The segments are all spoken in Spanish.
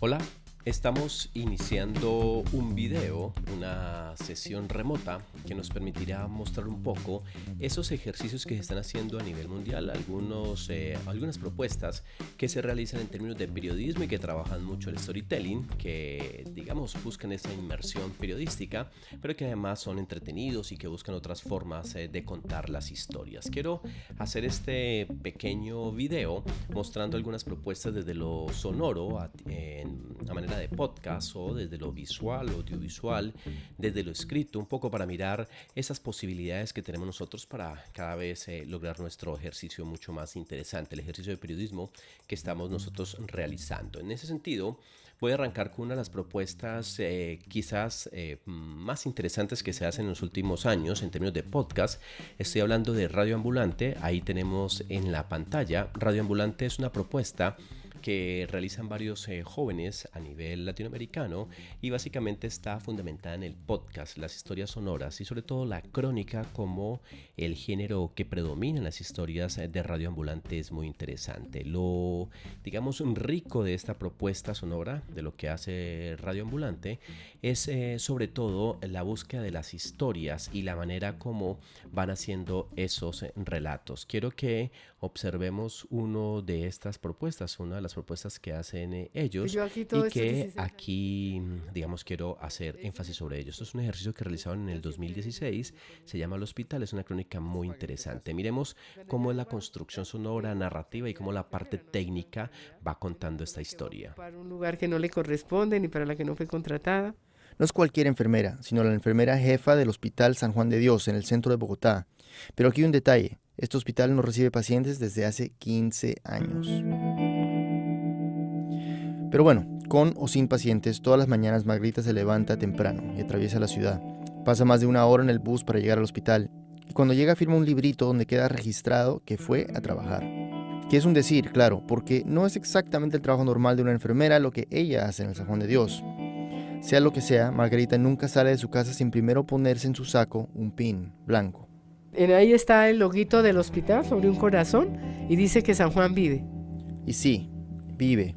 Hola, estamos iniciando un video, una sesión remota que nos permitirá mostrar un poco esos ejercicios que se están haciendo a nivel mundial, algunas propuestas que se realizan en términos de periodismo y que trabajan mucho el storytelling, que digamos buscan esa inmersión periodística, pero que además son entretenidos y que buscan otras formas de contar las historias. Quiero hacer este pequeño video mostrando algunas propuestas desde lo sonoro a manera de podcast o desde lo visual, audiovisual, desde lo escrito, un poco para mirar esas posibilidades que tenemos nosotros para cada vez lograr nuestro ejercicio mucho más interesante, el ejercicio de periodismo que estamos nosotros realizando. En ese sentido, voy a arrancar con una de las propuestas quizás más interesantes que se hacen en los últimos años en términos de podcast. Estoy hablando de Radio Ambulante. Ahí tenemos en la pantalla. Radio Ambulante es una propuesta que realizan varios jóvenes a nivel latinoamericano y básicamente está fundamentada en el podcast, las historias sonoras y sobre todo la crónica como el género que predomina en las historias de Radio Ambulante es muy interesante. Lo, digamos, rico de esta propuesta sonora, de lo que hace Radio Ambulante, es sobre todo la búsqueda de las historias y la manera como van haciendo esos relatos. Quiero que observemos una de estas propuestas, una de las propuestas que hacen ellos y que aquí, digamos, quiero hacer énfasis sobre ellos. Esto es un ejercicio que realizaron en el 2016, se llama El Hospital, es una crónica muy interesante. Miremos cómo es la construcción sonora, narrativa y cómo la parte técnica va contando esta historia. Para un lugar que no le corresponde ni para la que no fue contratada. No es cualquier enfermera, sino la enfermera jefa del Hospital San Juan de Dios, en el centro de Bogotá. Pero aquí hay un detalle, este hospital no recibe pacientes desde hace 15 años. Pero bueno, con o sin pacientes, todas las mañanas Margarita se levanta temprano y atraviesa la ciudad. Pasa más de una hora en el bus para llegar al hospital. Y cuando llega firma un librito donde queda registrado que fue a trabajar. Que es un decir, claro, porque no es exactamente el trabajo normal de una enfermera lo que ella hace en el San Juan de Dios. Sea lo que sea, Margarita nunca sale de su casa sin primero ponerse en su saco un pin blanco. Ahí está el loguito del hospital sobre un corazón y dice que San Juan vive. Y sí, vive.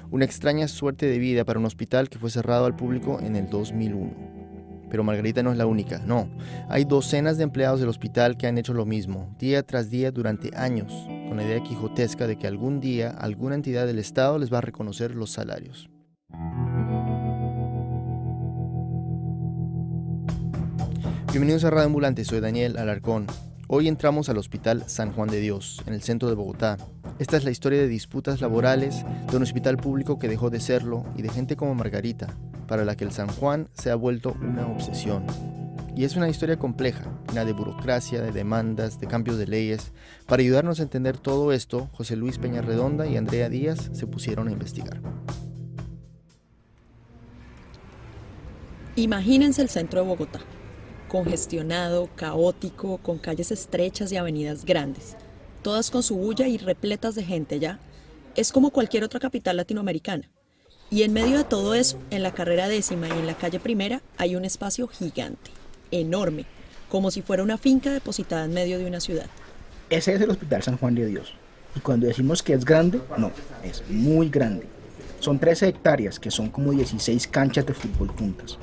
Una extraña suerte de vida para un hospital que fue cerrado al público en el 2001. Pero Margarita no es la única, no. Hay docenas de empleados del hospital que han hecho lo mismo, día tras día durante años, con la idea quijotesca de que algún día alguna entidad del Estado les va a reconocer los salarios. Bienvenidos a Radio Ambulante, soy Daniel Alarcón. Hoy entramos al Hospital San Juan de Dios, en el centro de Bogotá. Esta es la historia de disputas laborales, de un hospital público que dejó de serlo y de gente como Margarita, para la que el San Juan se ha vuelto una obsesión. Y es una historia compleja, llena de burocracia, de demandas, de cambios de leyes. Para ayudarnos a entender todo esto, José Luis Peñarredonda y Andrea Díaz se pusieron a investigar. Imagínense el centro de Bogotá, congestionado, caótico, con calles estrechas y avenidas grandes, todas con su bulla y repletas de gente ya. Es como cualquier otra capital latinoamericana. Y en medio de todo eso, en la carrera 10ª y en la calle Primera, hay un espacio gigante, enorme, como si fuera una finca depositada en medio de una ciudad. Ese es el Hospital San Juan de Dios. Y cuando decimos que es grande, no, es muy grande. Son 13 hectáreas, que son como 16 canchas de fútbol juntas.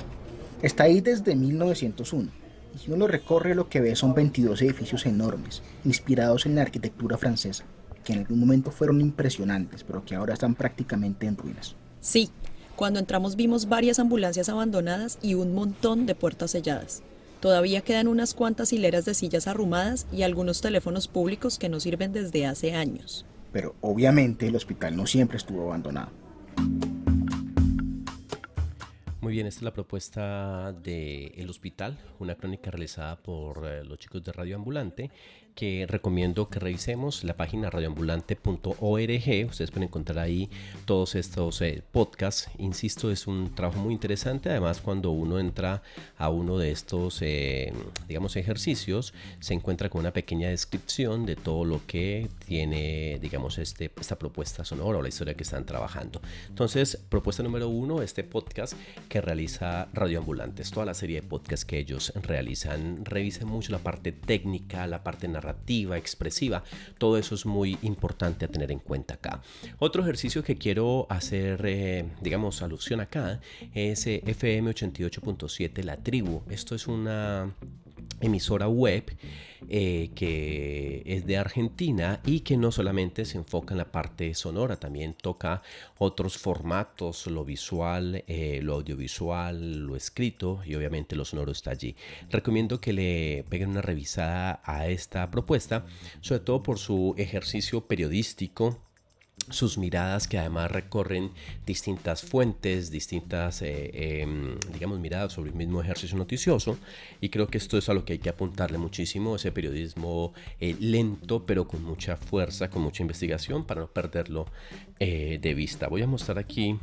Está ahí desde 1901, y si uno lo recorre lo que ve son 22 edificios enormes, inspirados en la arquitectura francesa, que en algún momento fueron impresionantes, pero que ahora están prácticamente en ruinas. Sí, cuando entramos vimos varias ambulancias abandonadas y un montón de puertas selladas. Todavía quedan unas cuantas hileras de sillas arrumadas y algunos teléfonos públicos que no sirven desde hace años. Pero obviamente el hospital no siempre estuvo abandonado. Muy bien, esta es la propuesta de El Hospital, una crónica realizada por los chicos de Radio Ambulante que recomiendo que revisemos la página radioambulante.org. Ustedes pueden encontrar ahí todos estos podcasts. Insisto, es un trabajo muy interesante. Además, cuando uno entra a uno de estos digamos ejercicios, se encuentra con una pequeña descripción de todo lo que tiene, digamos, esta propuesta sonora o la historia que están trabajando. Entonces, propuesta número 1, este podcast que realiza Radioambulantes, toda la serie de podcasts que ellos realizan. Revisen mucho la parte técnica, la parte narrativa, expresiva, todo eso es muy importante a tener en cuenta acá. Otro ejercicio que quiero hacer, digamos, alusión acá es FM 88.7 La Tribu. Esto es una emisora web que es de Argentina y que no solamente se enfoca en la parte sonora, también toca otros formatos, lo visual, lo audiovisual, lo escrito y obviamente lo sonoro está allí. Recomiendo que le peguen una revisada a esta propuesta, sobre todo por su ejercicio periodístico, sus miradas que además recorren distintas fuentes, distintas digamos miradas sobre el mismo ejercicio noticioso, y creo que esto es a lo que hay que apuntarle muchísimo, ese periodismo lento pero con mucha fuerza, con mucha investigación para no perderlo de vista. Voy a mostrar aquí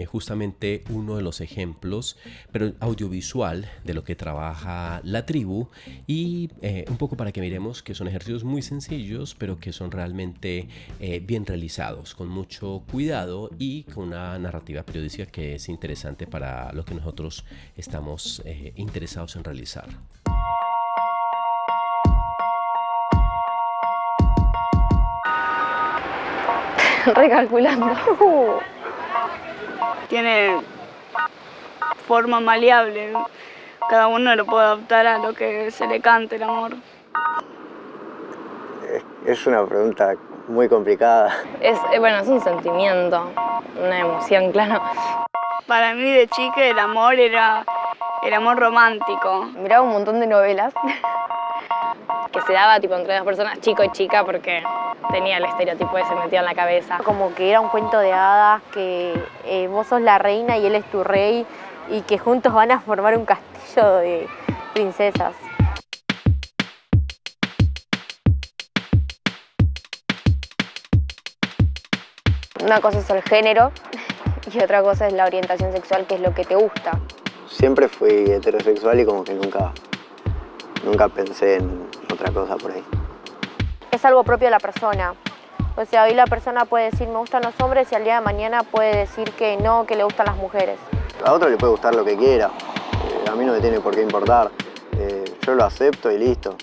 justamente uno de los ejemplos, pero audiovisual, de lo que trabaja La Tribu, y un poco para que miremos que son ejercicios muy sencillos pero que son realmente bien realizados, con mucho cuidado y con una narrativa periodística que es interesante para lo que nosotros estamos interesados en realizar. Recalculando. Tiene forma maleable, cada uno lo puede adaptar a lo que se le cante el amor. Es una pregunta muy complicada. Es un sentimiento, una emoción, claro. Para mí de chica el amor era el amor romántico. Miraba un montón de novelas que se daba tipo entre dos personas, chico y chica, porque tenía el estereotipo ese metido en la cabeza. Como que era un cuento de hadas, que vos sos la reina y él es tu rey y que juntos van a formar un castillo de princesas. Una cosa es el género y otra cosa es la orientación sexual, que es lo que te gusta. Siempre fui heterosexual y como que nunca pensé en otra cosa por ahí. Es algo propio de la persona. O sea, hoy la persona puede decir me gustan los hombres y al día de mañana puede decir que no, que le gustan las mujeres. A otro le puede gustar lo que quiera, a mí no me tiene por qué importar. Yo lo acepto y listo.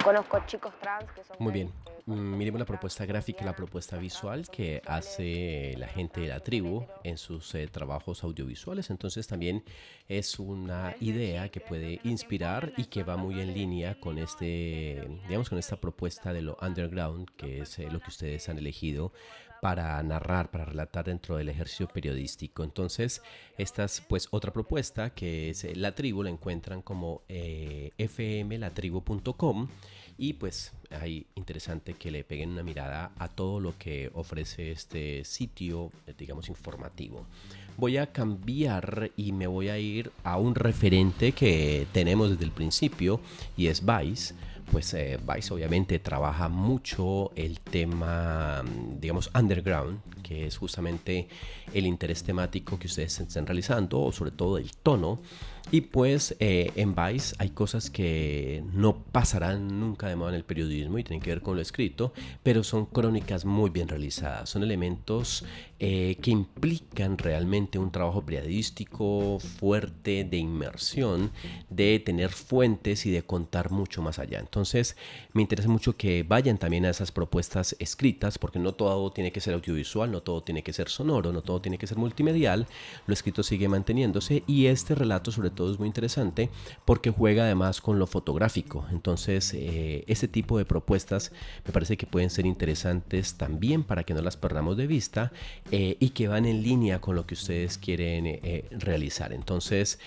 Conozco chicos trans que son... Muy bien. Miremos la propuesta gráfica, la propuesta visual que hace la gente de La Tribu en sus trabajos audiovisuales. Entonces también es una idea que puede inspirar y que va muy en línea con con esta propuesta de lo underground, que es lo que ustedes han elegido para narrar, para relatar dentro del ejercicio periodístico. Entonces, esta es pues otra propuesta que es La Tribu, la encuentran como fmlatribu.com. Y pues ahí interesante que le peguen una mirada a todo lo que ofrece este sitio, digamos, informativo. Voy a cambiar y me voy a ir a un referente que tenemos desde el principio y es Vice. Pues Vice obviamente trabaja mucho el tema, digamos, underground, que es justamente el interés temático que ustedes están realizando, o sobre todo el tono. Y pues en Vice hay cosas que no pasarán nunca de moda en el periodismo y tienen que ver con lo escrito, pero son crónicas muy bien realizadas. Son elementos que implican realmente un trabajo periodístico fuerte, de inmersión, de tener fuentes y de contar mucho más allá. Entonces me interesa mucho que vayan también a esas propuestas escritas, porque no todo tiene que ser audiovisual, no todo tiene que ser sonoro, no todo tiene que ser multimedial. Lo escrito sigue manteniéndose y este relato sobre todo es muy interesante porque juega además con lo fotográfico. Entonces este tipo de propuestas me parece que pueden ser interesantes también para que no las perdamos de vista y que van en línea con lo que ustedes quieren realizar. Entonces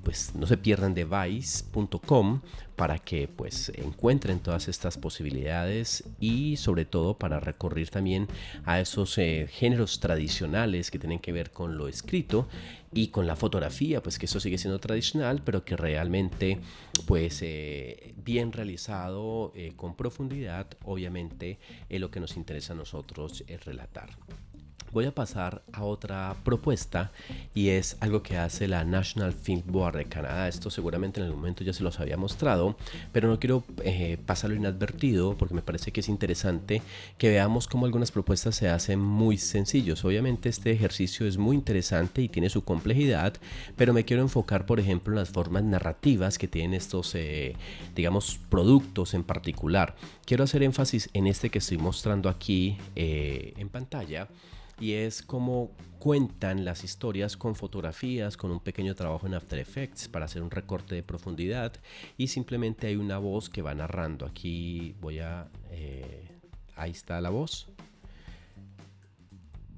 pues no se pierdan de vice.com para que pues encuentren todas estas posibilidades y sobre todo para recurrir también a esos géneros tradicionales que tienen que ver con lo escrito y con la fotografía, pues que eso sigue siendo tradicional, pero que realmente pues bien realizado, con profundidad, obviamente lo que nos interesa a nosotros es relatar. Voy a pasar a otra propuesta y es algo que hace la National Film Board de Canadá. Esto seguramente en algún momento ya se los había mostrado, pero no quiero pasarlo inadvertido porque me parece que es interesante que veamos cómo algunas propuestas se hacen muy sencillos. Obviamente este ejercicio es muy interesante y tiene su complejidad, pero me quiero enfocar, por ejemplo, en las formas narrativas que tienen estos, digamos, productos en particular. Quiero hacer énfasis en este que estoy mostrando aquí en pantalla. Y es cómo cuentan las historias con fotografías, con un pequeño trabajo en After Effects para hacer un recorte de profundidad y simplemente hay una voz que va narrando. Aquí voy a... ahí está la voz.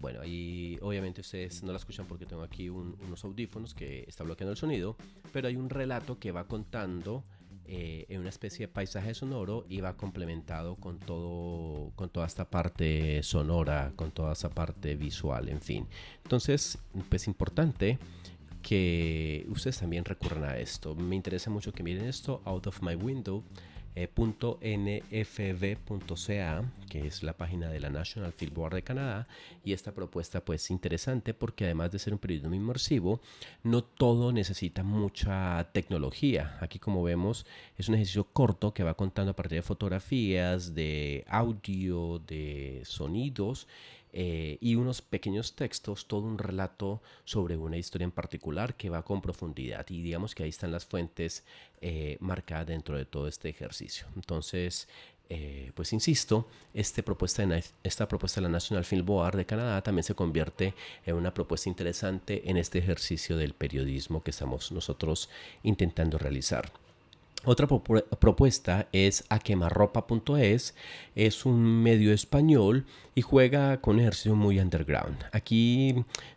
Bueno, ahí obviamente ustedes no la escuchan porque tengo aquí unos audífonos que está bloqueando el sonido, pero hay un relato que va contando en una especie de paisaje sonoro y va complementado con toda esta parte sonora, con toda esta parte visual, en fin. Entonces, pues importante que ustedes también recurran a esto. Me interesa mucho que miren esto, Out of My Window. .nfb.ca, que es la página de la National Film Board de Canadá, y esta propuesta pues interesante porque además de ser un periodismo inmersivo, no todo necesita mucha tecnología. Aquí, como vemos, es un ejercicio corto que va contando a partir de fotografías, de audio, de sonidos y unos pequeños textos, todo un relato sobre una historia en particular que va con profundidad, y digamos que ahí están las fuentes marcadas dentro de todo este ejercicio. Entonces, pues insisto, esta propuesta de la National Film Board de Canadá también se convierte en una propuesta interesante en este ejercicio del periodismo que estamos nosotros intentando realizar. Otra propuesta es aquemarropa.es, es un medio español y juega con un ejercicio muy underground. Aquí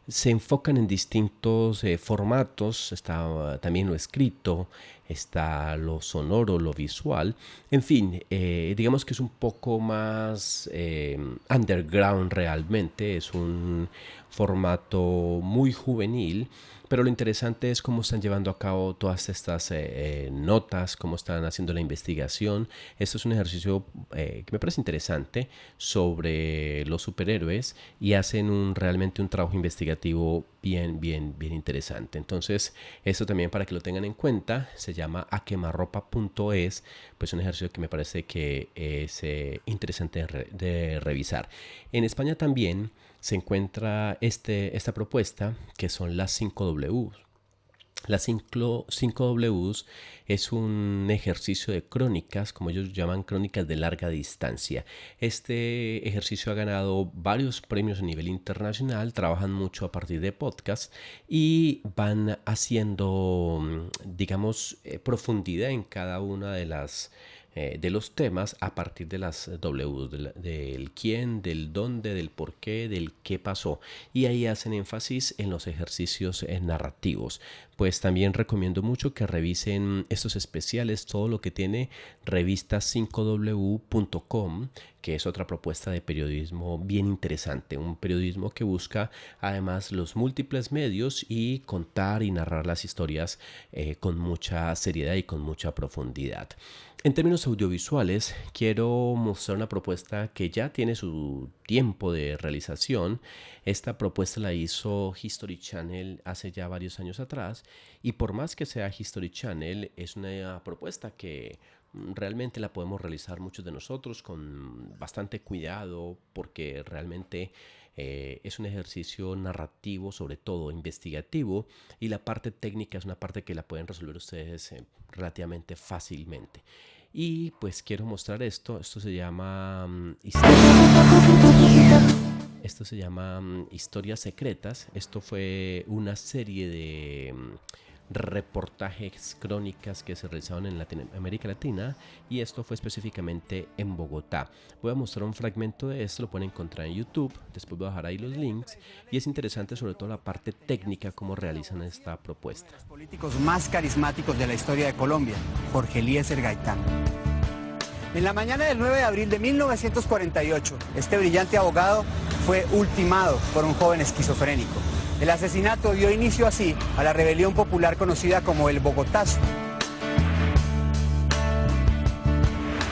se enfocan en distintos formatos, está también lo escrito, está lo sonoro, lo visual, en fin, digamos que es un poco más underground realmente, es un formato muy juvenil. Pero lo interesante es cómo están llevando a cabo todas estas notas, cómo están haciendo la investigación. Esto es un ejercicio que me parece interesante sobre los superhéroes y hacen realmente un trabajo investigativo bien interesante. Entonces, esto también para que lo tengan en cuenta, se llama aquemarropa.es, pues un ejercicio que me parece que es interesante de revisar. En España también se encuentra esta propuesta que son las 5 Ws. Las 5 Ws es un ejercicio de crónicas, como ellos llaman, crónicas de larga distancia. Este ejercicio ha ganado varios premios a nivel internacional, trabajan mucho a partir de podcasts y van haciendo, digamos, profundidad en cada una de los temas a partir de las W, del quién, del dónde, del por qué, del qué pasó. Y ahí hacen énfasis en los ejercicios narrativos. Pues también recomiendo mucho que revisen estos especiales, todo lo que tiene revista5w.com, que es otra propuesta de periodismo bien interesante. Un periodismo que busca además los múltiples medios y contar y narrar las historias con mucha seriedad y con mucha profundidad. En términos audiovisuales, quiero mostrar una propuesta que ya tiene su tiempo de realización. Esta propuesta la hizo History Channel hace ya varios años atrás, y por más que sea History Channel, es una propuesta que realmente la podemos realizar muchos de nosotros con bastante cuidado, porque realmente es un ejercicio narrativo, sobre todo investigativo, y la parte técnica es una parte que la pueden resolver ustedes relativamente fácilmente. Y pues quiero mostrar esto se llama Historias Secretas. Esto fue una serie reportajes, crónicas que se realizaban en América Latina, y esto fue específicamente en Bogotá. Voy a mostrar un fragmento de esto, lo pueden encontrar en YouTube, después voy a dejar ahí los links, y es interesante sobre todo la parte técnica, cómo realizan esta propuesta. Los políticos más carismáticos de la historia de Colombia, Jorge Eliezer Gaitán. En la mañana del 9 de abril de 1948, este brillante abogado fue ultimado por un joven esquizofrénico. El asesinato dio inicio así a la rebelión popular conocida como el Bogotazo.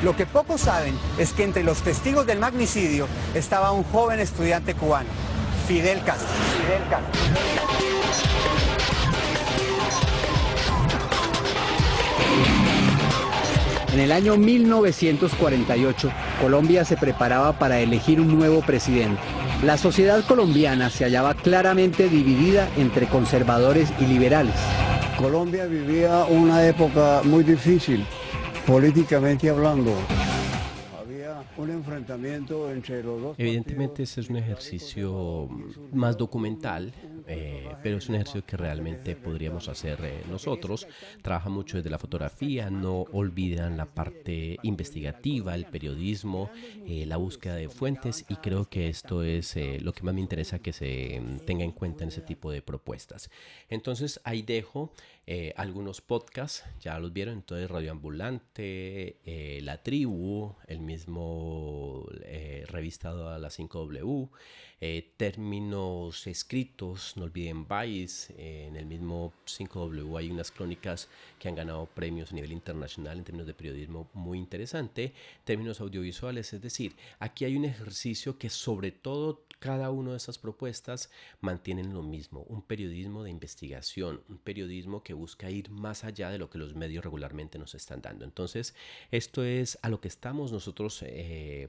Lo que pocos saben es que entre los testigos del magnicidio estaba un joven estudiante cubano, Fidel Castro. En el año 1948, Colombia se preparaba para elegir un nuevo presidente. La sociedad colombiana se hallaba claramente dividida entre conservadores y liberales. Colombia vivía una época muy difícil, políticamente hablando. Había un enfrentamiento entre los dos. Evidentemente este es un ejercicio más documental, pero es un ejercicio que realmente podríamos hacer nosotros. Trabaja mucho desde la fotografía, no olvidan la parte investigativa, el periodismo, la búsqueda de fuentes, y creo que esto es lo que más me interesa que se tenga en cuenta en ese tipo de propuestas. Entonces ahí dejo algunos podcasts, ya los vieron, entonces Radio Ambulante, La Tribu, el mismo revistado a la 5W, términos escritos, no olviden Vice, en el mismo 5W hay unas crónicas que han ganado premios a nivel internacional en términos de periodismo muy interesante, términos audiovisuales, es decir, aquí hay un ejercicio que sobre todo cada una de estas propuestas mantienen lo mismo, un periodismo de investigación, un periodismo que busca ir más allá de lo que los medios regularmente nos están dando. Entonces, esto es a lo que estamos nosotros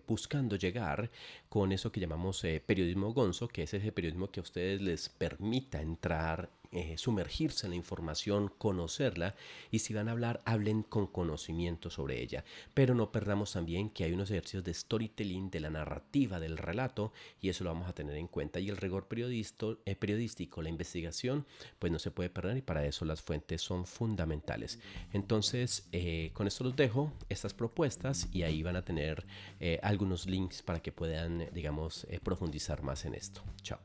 buscando llegar con eso que llamamos periodismo gonzo, que es ese periodismo que a ustedes les permita entrar, sumergirse en la información, conocerla, y si van a hablar, hablen con conocimiento sobre ella, pero no perdamos también que hay unos ejercicios de storytelling, de la narrativa, del relato, y eso lo vamos a tener en cuenta, y el rigor periodístico, la investigación, pues no se puede perder, y para eso las fuentes son fundamentales. Entonces con esto los dejo, estas propuestas, y ahí van a tener algunos links para que puedan, digamos, profundizar más en esto. Chao.